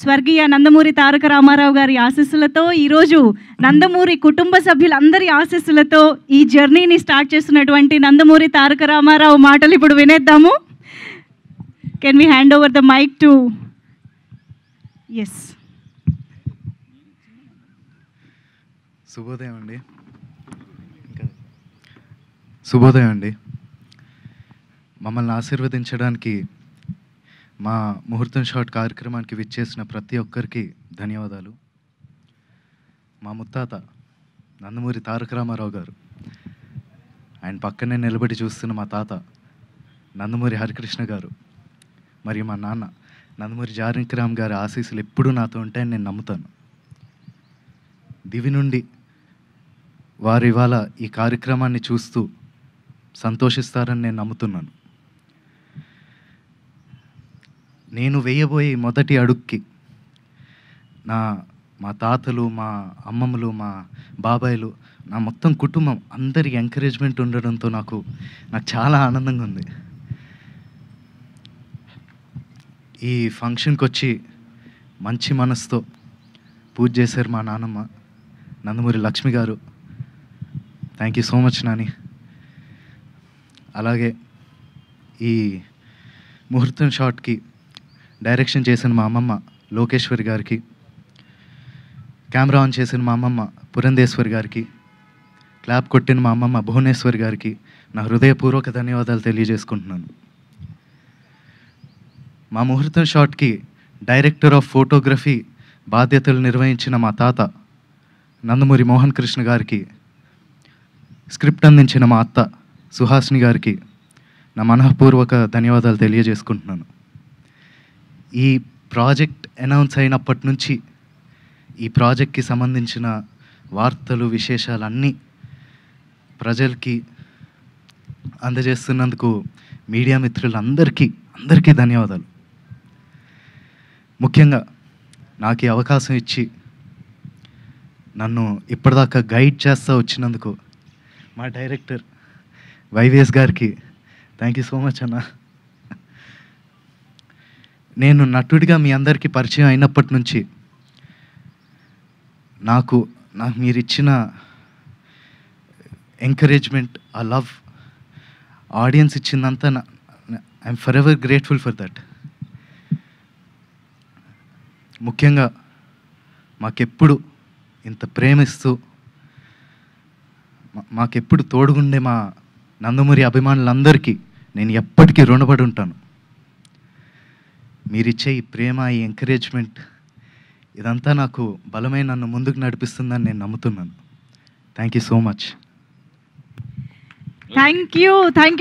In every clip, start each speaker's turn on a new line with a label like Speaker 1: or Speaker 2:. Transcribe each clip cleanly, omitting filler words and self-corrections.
Speaker 1: స్వర్గీయ నందమూరి తారక రామారావు గారి ఆశీస్సులతో ఈరోజు నందమూరి కుటుంబ సభ్యులందరి ఆశీస్సులతో ఈ జర్నీని స్టార్ట్ చేస్తున్నటువంటి నందమూరి తారక రామారావు మాటలు ఇప్పుడు వినేద్దాము. Can we hand over the mic to S.
Speaker 2: శుభోదయం అండి. మమ్మల్ని ఆశీర్వదించడానికి మా ముహూర్తం షాట్ కార్యక్రమానికి విచ్చేసిన ప్రతి ఒక్కరికి ధన్యవాదాలు. మా ముత్తాత నందమూరి తారక రామారావు గారు, ఆయన పక్కనే నిలబడి చూస్తున్న మా తాత నందమూరి హరికృష్ణ గారు, మరియు మా నాన్న నందమూరి జానకిరామ్ గారి ఆశీస్సులు ఎప్పుడూ నాతో ఉంటాయని నేను నమ్ముతాను. దివి నుండి వారు ఇవాళ ఈ కార్యక్రమాన్ని చూస్తూ సంతోషిస్తారని నేను నమ్ముతున్నాను. నేను వేయబోయే మొదటి అడుగుకి మా తాతలు, మా అమ్మమ్మలు, మా బాబాయిలు, నా మొత్తం కుటుంబం అందరి ఎంకరేజ్మెంట్ ఉండడంతో నాకు చాలా ఆనందంగా ఉంది. ఈ ఫంక్షన్కి వచ్చి మంచి మనసుతో పూజ చేశారు మా నాన్నమ్మ నందమూరి లక్ష్మి గారు. Thank you so much Nani. అలాగే ఈ ముహూర్తం షాట్కి డైరెక్షన్ చేసిన మా అమ్మమ్మ లోకేశ్వరి గారికి, కెమెరా ఆన్ చేసిన మా అమ్మమ్మ పురంధేశ్వరి గారికి, క్లాప్ కొట్టిన మా అమ్మమ్మ భువనేశ్వరి గారికి నా హృదయపూర్వక ధన్యవాదాలు తెలియజేసుకుంటున్నాను. మా ముహూర్తం షాట్కి డైరెక్టర్ ఆఫ్ ఫోటోగ్రఫీ బాధ్యతలు నిర్వహించిన మా తాత నందమూరి మోహన్ కృష్ణ గారికి, స్క్రిప్ట్ అందించిన మా అత్త సుహాసిని గారికి నా మనఃపూర్వక ధన్యవాదాలు తెలియజేసుకుంటున్నాను. ఈ ప్రాజెక్ట్ అనౌన్స్ అయినప్పటి నుంచి ఈ ప్రాజెక్ట్కి సంబంధించిన వార్తలు, విశేషాలన్నీ ప్రజలకి అందజేస్తున్నందుకు మీడియా మిత్రులందరికీ ధన్యవాదాలు. ముఖ్యంగా నాకు ఈ అవకాశం ఇచ్చి నన్ను ఇప్పటిదాకా గైడ్ చేస్తూ వచ్చినందుకు మా డైరెక్టర్ వైవిఎస్ గారికి థ్యాంక్ యూ సో మచ్ అన్న. నేను నటుడిగా మీ అందరికీ పరిచయం అయినప్పటి నుంచి నాకు మీరు ఇచ్చిన ఎంకరేజ్మెంట్, ఆ లవ్, ఆడియన్స్ ఇచ్చిందంతా I'm forever grateful for that. ముఖ్యంగా మాకెప్పుడు ఇంత ప్రేమిస్తూ మాకెప్పుడు తోడుగుండే మా నందమూరి అభిమానులందరికీ నేను ఎప్పటికీ రుణపడి ఉంటాను. మీరిచ్చే ఈ ప్రేమ, ఈ ఎంకరేజ్మెంట్ ఇదంతా నాకు బలమై నన్ను ముందుకు నడిపిస్తుందని నేను నమ్ముతున్నాను. Thank you so much.
Speaker 1: Thank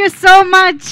Speaker 1: you so much.